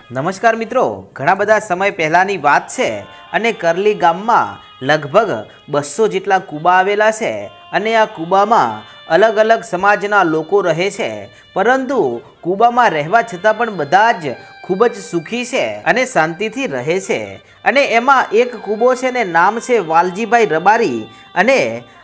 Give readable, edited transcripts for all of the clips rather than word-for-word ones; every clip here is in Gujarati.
નમસ્કાર મિત્રો, ઘણા બધા સમય પહેલાંની વાત છે અને કરલી ગામમાં લગભગ 200 જેટલા કૂબા આવેલા છે અને આ કૂબામાં અલગ અલગ સમાજના લોકો રહે છે, પરંતુ કૂબામાં રહેવા છતાં પણ બધા જ ખૂબ જ સુખી છે અને શાંતિથી રહે છે। અને એમાં એક કૂબો છે ને નામ છે વાલજીભાઈ રબારી। અને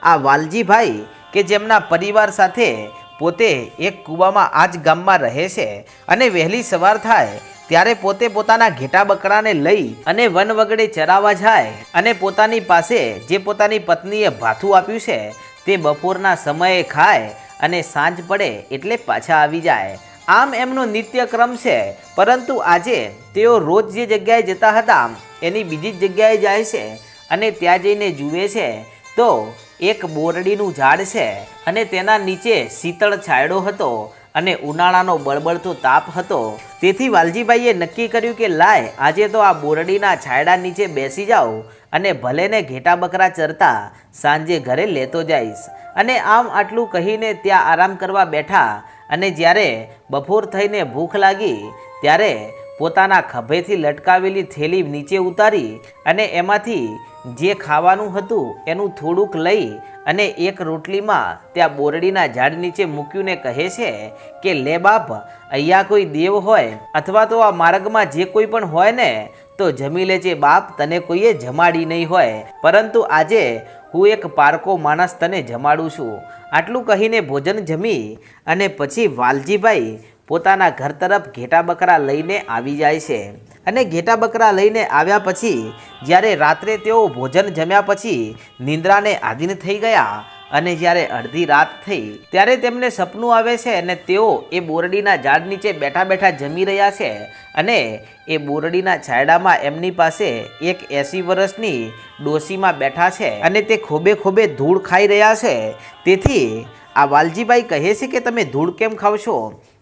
આ વાલજીભાઈ કે જેમના પરિવાર સાથે પોતે એક કૂબામાં આ જ ગામમાં રહે છે અને વહેલી સવાર થાય ત્યારે પોતે પોતાના ઘેટા બકરાને લઈ અને વન વગડે ચરાવવા જાય અને પોતાની પાસે જે પોતાની પત્નીએ ભાથું આપ્યું છે તે બપોરના સમયે ખાય અને સાંજ પડે એટલે પાછા આવી જાય। આમ એમનો નિત્યક્રમ છે, પરંતુ આજે તેઓ રોજ જે જગ્યાએ જતા હતા એની બીજી જ જગ્યાએ જાય છે અને ત્યાં જઈને જુએ છે તો એક બોરડીનું ઝાડ છે અને તેના નીચે શીતળ છાંયડો હતો અને ઉનાળાનો બળબડતો તાપ હતો। તેથી વાલજીભાઈએ નક્કી કર્યું કે લાય આજે તો આ બોરડીના છાંયડા નીચે બેસી જાઉં અને ભલે ને ઘેટા બકરા ચરતા સાંજે ઘરે લેતો જઈશ। અને આમ આટલું કહીને ત્યાં આરામ કરવા બેઠા અને જ્યારે બપોર થઈને ભૂખ લાગી ત્યારે પોતાના ખભેથી લટકાવેલી થેલી નીચે ઉતારી અને એમાંથી જે ખાવાનું હતું એનું થોડુંક લઈ અને એક રોટલીમાં ત્યાં બોરડીના ઝાડ નીચે મૂક્યું ને કહે છે કે લે બાપ, અહીંયા કોઈ દેવ હોય અથવા તો આ માર્ગમાં જે કોઈ પણ હોય ને તો જમી લેજે બાપ, તને કોઈએ જમાડી નહીં હોય, પરંતુ આજે હું એક પારકો માણસ તને જમાડું છું। આટલું કહીને ભોજન જમી અને પછી વાલજીભાઈ પોતાના ઘર તરફ ઘેટા બકરા લઈને આવી જાય છે અને ઘેટા બકરા લઈને આવ્યા પછી જ્યારે રાત્રે તેઓ ભોજન જમ્યા પછી નિંદ્રાને આધીન થઈ ગયા અને જ્યારે અડધી રાત થઈ ત્યારે તેમને સપનું આવે છે અને તેઓ એ બોરડીના ઝાડ નીચે બેઠા બેઠા જમી રહ્યા છે અને એ બોરડીના છાંયડામાં એમની પાસે એક 80 વર્ષની ડોશીમાં બેઠા છે અને તે ખોબે ખોબે ધૂળ ખાઈ રહ્યા છે। તેથી આ વાલજીભાઈ કહે છે કે તમે ધૂળ કેમ ખાવ છો?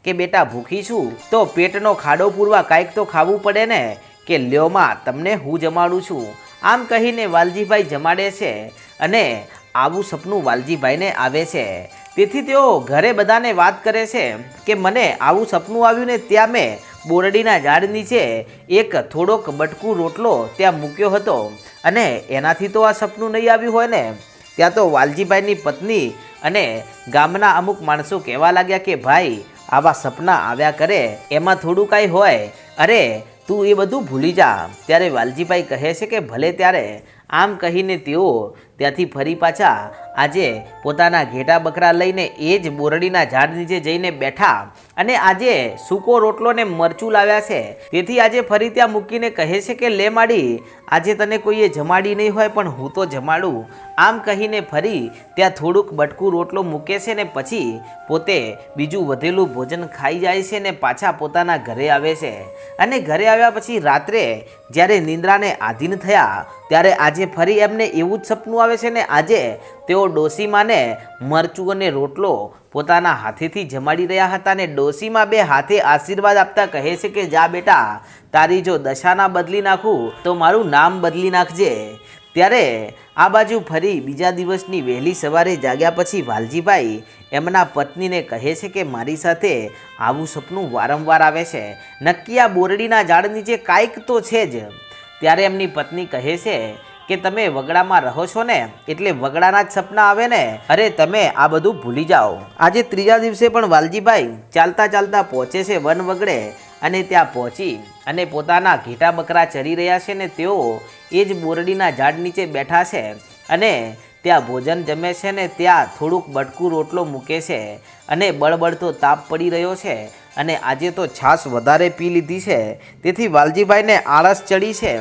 કે બેટા ભૂખી છું તો પેટનો ખાડો પૂરવા કાંઈક તો ખાવું પડે ને, કે લ્યોમાં તમને હું જમાડું છું। આમ કહીને વાલજીભાઈ જમાડે છે અને આવું સપનું વાલજીભાઈને આવે છે। તેથી તેઓ ઘરે બધાને વાત કરે છે કે મને આવું સપનું આવ્યું ને ત્યાં મેં બોરડીના ઝાડ નીચે એક થોડોક બટકું રોટલો ત્યાં મૂક્યો હતો અને એનાથી તો આ સપનું નહીં આવ્યું હોય ને। ત્યાં તો વાલજીભાઈની પત્ની અને ગામના અમુક માણસો કહેવા લાગ્યા કે ભાઈ આવા સપના આવ્યા કરે એમાં થોડું કાંઈ હોય, અરે તું એ બધું ભૂલી જા। ત્યારે વાલજીભાઈ કહે છે કે ભલે ત્યારે। આમ કહીને તેઓ ત્યાંથી ફરી પાછા આજે પોતાના ઘેટા બકરા લઈને એ જ બોરડીના ઝાડ નીચે જઈને બેઠા અને આજે સૂકો રોટલો ને મરચું લાવ્યા છે। તેથી આજે ફરી ત્યાં મૂકીને કહે છે કે લે માડી, આજે તને કોઈએ જમાડી નહીં હોય પણ હું તો જમાડું। આમ કહીને ફરી ત્યાં થોડુંક બટકું રોટલો મૂકે છે ને પછી પોતે બીજું વધેલું ભોજન ખાઈ જાય છે ને પાછા પોતાના ઘરે આવે છે અને ઘરે આવ્યા પછી રાત્રે જ્યારે નિંદ્રાને આધીન થયા ત્યારે આજે ફરી એમને એવું જ સપનું આવે છે ને આજે તેઓ ડોશીમાને મરચું અને રોટલો પોતાના હાથેથી જમાડી રહ્યા હતા ને ડોશીમાં બે હાથે આશીર્વાદ આપતા કહે છે કે જા બેટા, તારી જો દશાના બદલી નાખું તો મારું નામ બદલી નાખજે। ત્યારે આ બાજુ ફરી બીજા દિવસની વહેલી સવારે જાગ્યા પછી વાલજીભાઈ એમના પત્નીને કહે છે કે મારી સાથે આવું સપનું વારંવાર આવે છે, નક્કી આ બોરડીના ઝાડ નીચે કાંઈક તો છે જ। ત્યારે એમની પત્ની કહે છે કે તમે વગડામાં રહો છો ને એટલે વગડાના જ સપના આવે ને, અરે તમે આ બધું ભૂલી જાઓ। આજે ત્રીજા દિવસે પણ વાલજીભાઈ ચાલતા ચાલતા પહોંચે છે વન વગડે અને ત્યાં પહોંચી અને પોતાના ઘેટા બકરા ચરી રહ્યા છે ને તેઓ એ જ બોરડીના ઝાડ નીચે બેઠા છે અને ત્યાં ભોજન જમે છે ને ત્યાં થોડુંક બટકું રોટલો મૂકે છે અને બળબડતો તાપ પડી રહ્યો છે અને આજે તો છાશ વધારે પી લીધી છે તેથી વાલજીભાઈને આળસ ચડી છે।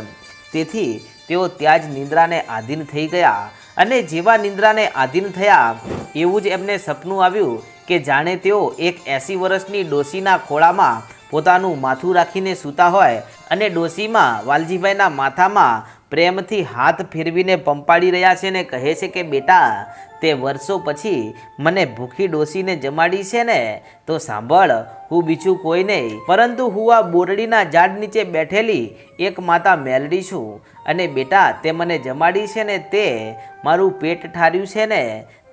તેથી તેઓ ત્યાં જ નિંદ્રાને આધીન થઈ ગયા અને જેવા નિંદ્રાને આધીન થયા એવું જ એમને સપનું આવ્યું કે જાણે તેઓ એક 80 વર્ષની ડોશીના ખોળામાં પોતાનું માથું રાખીને સૂતા હોય અને ડોશીમાં વાલજીભાઈના માથામાં પ્રેમથી હાથ ફેરવીને પંપાડી રહ્યા છે ને કહે છે કે બેટા, તે વર્ષો પછી મને ભૂખી ડોશીને જમાડી છે ને તો સાંભળ, હું બીજું કોઈ નહીં પરંતુ હું આ બોરડીના ઝાડ નીચે બેઠેલી એક માતા મેલડી છું અને બેટા તે મને જમાડી છે ને તે મારું પેટ ઠાર્યું છે ને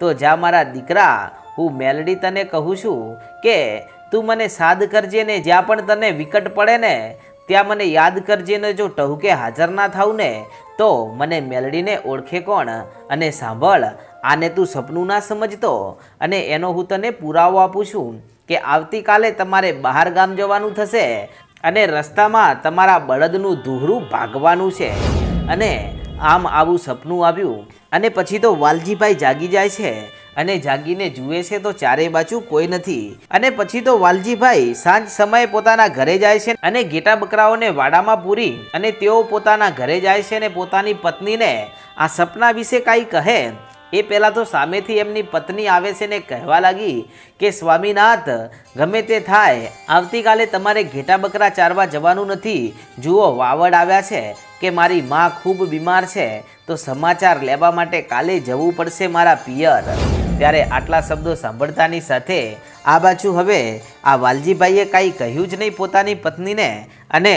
તો જા મારા દીકરા, હું મેલડી તને કહું છું કે તું મને સાદ કરજે ને જ્યાં પણ તને વિકટ પડે ને ત્યાં મને યાદ કરજે ને જો ટહુકે હાજર ના થાવ ને તો મને મેલડીને ઓળખે કોણ? અને સાંભળ, આને તું સપનું ના સમજતો, અને એનો હું તને પુરાવો આપું છું કે આવતીકાલે તમારે બહાર ગામ જવાનું થશે અને રસ્તામાં તમારા બળદનું દૂહરું ભાગવાનું છે. અને આમ આવું સપનું આવ્યું અને પછી તો વાલજીભાઈ જાગી જાય છે અને જાગીને જુએ છે તો ચારે બાજુ કોઈ નથી. અને પછી તો વાલજીભાઈ સાંજ સમયે પોતાના ઘરે જાય છે અને ઘેટા બકરાઓને વાડામાં પૂરી અને તેઓ પોતાના ઘરે જાય છે અને પોતાની પત્નીને આ સપના વિશે કાંઈ કહે એ પહેલાં તો સામેથી એમની પત્ની આવે છે ને કહેવા લાગી કે સ્વામીનાથ, ગમે તે થાય, આવતીકાલે તમારે ઘેટા બકરા ચારવા જવાનું નથી. જુઓ, વાવડ આવ્યા છે કે મારી માં ખૂબ બીમાર છે, તો સમાચાર લેવા માટે કાલે જવું પડશે મારા પિયર. ત્યારે આટલા શબ્દો સાંભળતાની સાથે આ બાજુ હવે આ વાલજીભાઈએ કાંઈ કહ્યું જ નહીં પોતાની પત્નીને અને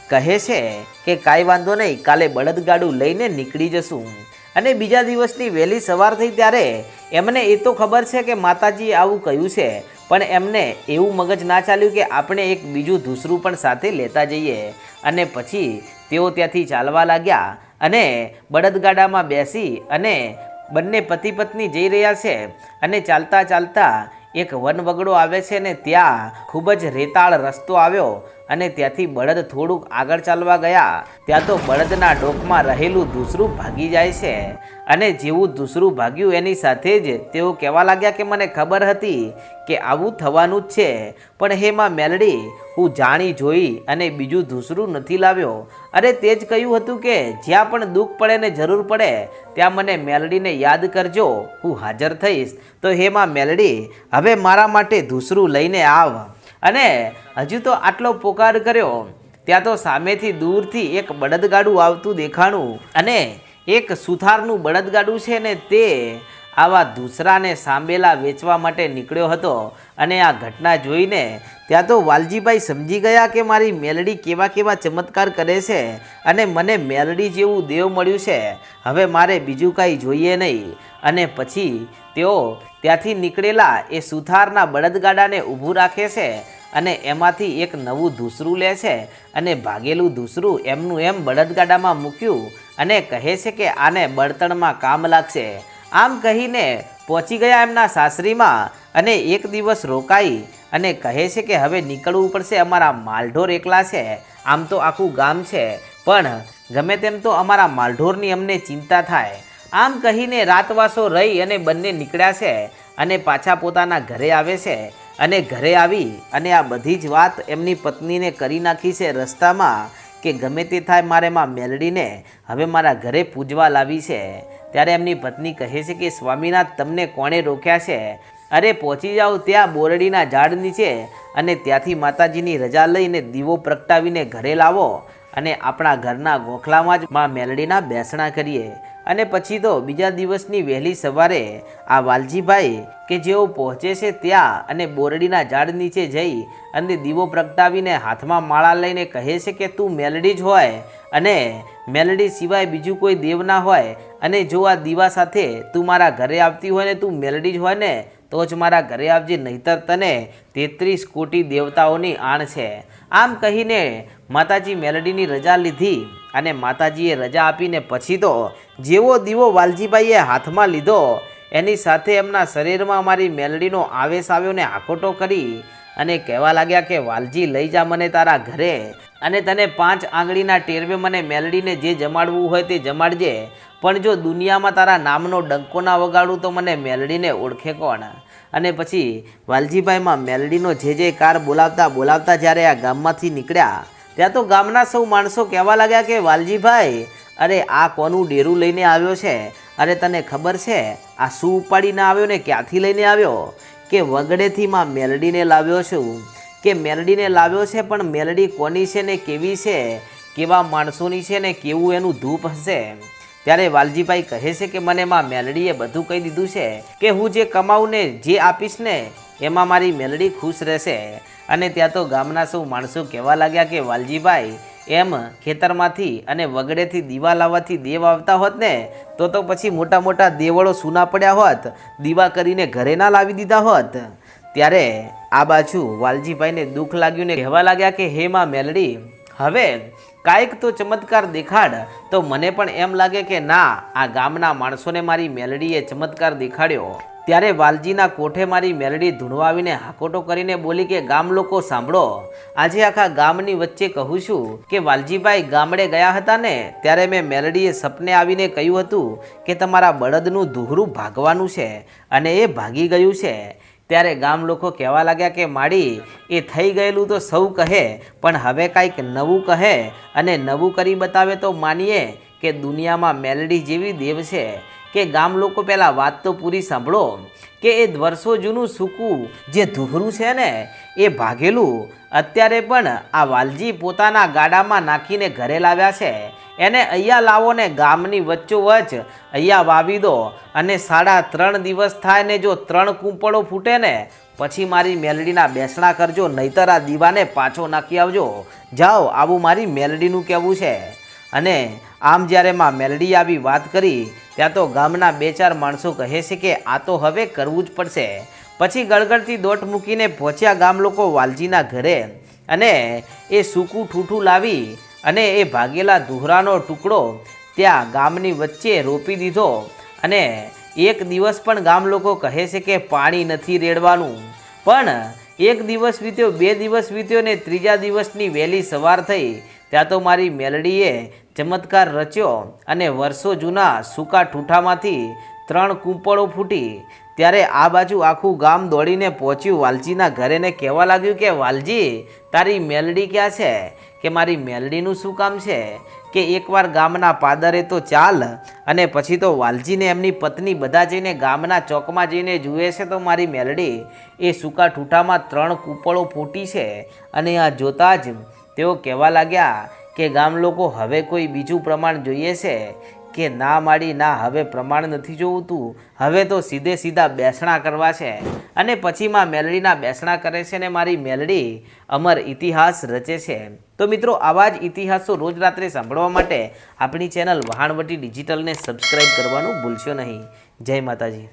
કહે છે કે કાંઈ વાંધો નહીં, કાલે બળદગાડું લઈને નીકળી જશું. અને બીજા દિવસની વહેલી સવાર થઈ ત્યારે એમને એ તો ખબર છે કે માતાજીએ આવું કહ્યું છે, પણ એમને એવું મગજ ના ચાલ્યું કે આપણે એક બીજું ધૂસરું પણ સાથે લેતા જઈએ. અને પછી તેઓ ત્યાંથી ચાલવા લાગ્યા અને બળદગાડામાં બેસી અને બંને પતિ પત્ની જઈ રહ્યા છે. અને ચાલતા ચાલતા એક વનવગડો આવે છે ને ત્યાં ખૂબ જ રેતાળ રસ્તો આવ્યો અને ત્યાંથી બળદ થોડુંક આગળ ચાલવા ગયા ત્યાં તો બળદના ડોકમાં રહેલું ધૂસરું ભાગી જાય છે. અને જેવું ધૂસરું ભાગ્યું એની સાથે જ તેઓ કહેવા લાગ્યા કે મને ખબર હતી કે આવું થવાનું જ છે, પણ હે માં મેલડી, હું જાણી જોઈ અને બીજું ધૂસરું નથી લાવ્યો. અરે તે જ કહ્યું હતું કે જ્યાં પણ દુઃખ પડે ને જરૂર પડે ત્યાં મને મેલડીને યાદ કરજો, હું હાજર થઈશ. તો હે માં મેલડી, હવે મારા માટે ધૂસરું લઈને આવ. અને હજુ તો આટલો પોકાર કર્યો ત્યાં તો સામેથી દૂરથી એક બળદગાડું આવતું દેખાણું અને એક સુથારનું બળદગાડું છે ને તે આવા ધૂસરાને સાંભેલા વેચવા માટે નીકળ્યો હતો. અને આ ઘટના જોઈને ત્યાં તો વાલજીભાઈ સમજી ગયા કે મારી મેલડી કેવા કેવા ચમત્કાર કરે છે અને મને મેલડી જેવું દેવ મળ્યું છે, હવે મારે બીજું કાંઈ જોઈએ નહીં. અને પછી તેઓ ત્યાંથી નીકળેલા એ સુથારના બળદગાડાને ઊભું રાખે છે અને એમાંથી એક નવું ધૂસરું લે છે અને ભાગેલું ધૂસરું એમનું એમ બળદગાડામાં મૂક્યું અને કહે છે કે આને બળતણમાં કામ લાગશે. આમ કહીને પહોંચી ગયા એમના સાસરીમાં અને એક દિવસ રોકાઈ અને કહે છે કે હવે નીકળવું પડશે, અમારા માલઢોર એકલા છે, આમ તો આખું ગામ છે, પણ ગમે તેમ તો અમારા માલઢોરની અમને ચિંતા થાય. આમ કહીને રાતવાસો રહી અને બંને નીકળ્યા છે અને પાછા પોતાના ઘરે આવે છે. અને ઘરે આવી અને આ બધી જ વાત એમની પત્નીને કરી નાખી છે રસ્તામાં કે ગમે તે થાય મારે માં મેલડીને હવે મારા ઘરે પૂજવા લાવી છે. ત્યારે એમની પત્ની કહે છે કે સ્વામીનાથ, તમને કોણે રોક્યા છે? અરે પહોંચી જાઓ ત્યાં બોરડીના ઝાડ નીચે અને ત્યાંથી માતાજીની રજા લઈને દીવો પ્રગટાવીને ઘરે લાવો અને આપણા ઘરના ગોખલામાં જ માં મેલડીના બેસણા કરીએ. અને પછી તો બીજા દિવસની વહેલી સવારે આ વાલજીભાઈ કે જેઓ પહોંચે છે ત્યાં અને બોરડીના ઝાડ નીચે જઈ અને દીવો પ્રગટાવીને હાથમાં માળા લઈને કહે છે કે તું મેલડી જ હોય અને મેલડી સિવાય બીજું કોઈ દેવ ના હોય, અને જો આ દીવા સાથે તું મારા ઘરે આવતી હોય ને તું મેલડી જ હોય ને તો જ મારા ઘરે આવજે, નહીતર તને 33 કોટી દેવતાઓની આણ છે. આમ કહીને માતાજી મેલડીની રજા લીધી અને માતાજીએ રજા આપીને પછી તો જેવો દીવો વાલજીભાઈએ હાથમાં લીધો એની સાથે એમના શરીરમાં મારી મેલડીનો આવેશ આવ્યો ને આખોટો કરી અને કહેવા લાગ્યા કે વાલજી, લઈ જા મને તારા ઘરે અને તને 5 આંગળીના ટેરવે મને મેલડીને જે જમાડવું હોય તે જમાડજે, પણ જો દુનિયામાં તારા નામનો ડંકો ના વગાડું તો મને મેલડીને ઓળખે કોણ? અને પછી વાલજીભાઈમાં મેલડીનો જે કાર બોલાવતા બોલાવતા જ્યારે આ ગામમાંથી નીકળ્યા ત્યાં તો ગામના સૌ માણસો કહેવા લાગ્યા કે વાલજીભાઈ, અરે આ કોનું ડેરું લઈને આવ્યો છે? અરે તને ખબર છે આ શું ઉપાડીને આવ્યો ને ક્યાંથી લઈને આવ્યો? કે વગડેથી માં મેલડીને લાવ્યો છું. કે મેલડીને લાવ્યો છે, પણ મેલડી કોની છે ને કેવી છે, કેવા માણસોની છે ને કેવું એનું ધૂપ હશે? ત્યારે વાલજીભાઈ કહે છે કે મને માં મેલડીએ બધું કહી દીધું છે કે હું જે કમાઉં ને જે આપીશ ને એમાં મારી મેલડી ખુશ રહેશે. અને ત્યાં તો ગામના સૌ માણસો કહેવા લાગ્યા કે વાલજીભાઈ, એમ ખેતરમાંથી અને વગડેથી દીવા લાવવાથી દેવ આવતા હોત ને તો પછી મોટા મોટા દેવળો સૂના પડ્યા હોત, દીવા કરીને ઘરે ના લાવી દીધા હોત. ત્યારે આ બાજુ વાલજીભાઈને દુઃખ લાગ્યું ને કહેવા લાગ્યા કે હે માં મેલડી, હવે કાંઈક તો ચમત્કાર દેખાડ. તો મને પણ એમ લાગે કે ના, આ ગામના માણસોને મારી મેલડીએ ચમત્કાર દેખાડ્યો. ત્યારે વાલજીના કોઠે મારી મેલડી ધૂણવાવીને હાકોટો કરીને બોલી કે ગામ લોકો સાંભળો, આજે આખા ગામની વચ્ચે કહું છું કે વાલજીભાઈ ગામડે ગયા હતા ને, ત્યારે મેં મેલડીએ સપને આવીને કહ્યું હતું કે તમારા બળદનું દુહરું ભાગવાનું છે અને એ ભાગી ગયું છે. ત્યારે ગામ લોકો કહેવા લાગ્યા કે માડી, એ થઈ ગયેલું તો સૌ કહે, પણ હવે કાંઈક નવું કહે અને નવું કરી બતાવે તો માનીએ કે દુનિયામાં મેલડી જેવી દેવ છે. કે ગામ લોકો પહેલાં વાત તો પૂરી સાંભળો કે એ વર્ષો જૂનું સૂકું જે ધુહરું છે ને, એ ભાગેલું અત્યારે પણ આ વાલજી પોતાના ગાડામાં નાખીને ઘરે લાવ્યા છે. એને અહીંયા લાવો ને ગામની વચ્ચોવચ્ચ અહીંયા વાવી દો અને 3.5 દિવસ થાય ને જો 3 કૂંપળો ફૂટે ને પછી મારી મેલડીના બેસણા કરજો, નહીતર આ દીવાને પાછો નાખી આવજો. જાઓ, આવું મારી મેલડીનું કહેવું છે. અને આમ જ્યારે માં મેલડી આવી વાત કરી ત્યાં તો ગામના 2-4 માણસો કહે છે કે આ તો હવે કરવું જ પડશે. પછી ગળગળતી દોટ મૂકીને પહોંચ્યા ગામ લોકો વાલજીના ઘરે અને એ સૂકું ઠૂઠું લાવી અને એ ભાગેલા દુહરાનો ટુકડો ત્યાં ગામની વચ્ચે રોપી દીધો. અને એક દિવસ પણ ગામ લોકો કહે છે કે પાણી નથી રેડવાનું, પણ 1 દિવસ વીત્યો, 2 દિવસ વીત્યો ને 3જા દિવસની વહેલી સવાર થઈ ત્યાં તો મારી મેલડીએ ચમત્કાર રચ્યો અને વર્ષો જૂના સૂકા ઠૂઠામાંથી 3 કૂંપળો ફૂટી. ત્યારે આ બાજુ આખું ગામ દોડીને પહોંચ્યું વાલજીના ઘરે ને કહેવા લાગ્યું કે વાલજી, તારી મેલડી ક્યાં છે? કે મારી મેલડીનું શું કામ છે? કે એકવાર ગામના પાદરે તો ચાલ. અને પછી તો વાલજીને એમની પત્ની બધા જઈને ગામના ચોકમાં જઈને જુએ છે તો મારી મેલડી એ સૂકા ઠૂઠામાં 3 કૂંપળો ફૂટી છે. અને આ જોતાં જ તેઓ કહેવા લાગ્યા કે ગામ લોકો હવે કોઈ બીજું પ્રમાણ જોઈએ છે કે ના માડી ના, હવે પ્રમાણ નથી જોવું, હવે તો સીધા બેસણા કરવા છે. અને પછી માં મેલડીના બેસણા કરે છે ને મારી મેલડી અમર ઇતિહાસ રચે છે. તો મિત્રો, આવા જ ઇતિહાસો રોજ રાત્રે સાંભળવા માટે આપણી ચેનલ વહાણવટી ડિજિટલને સબસ્ક્રાઈબ કરવાનું ભૂલશો નહીં. જય માતાજી.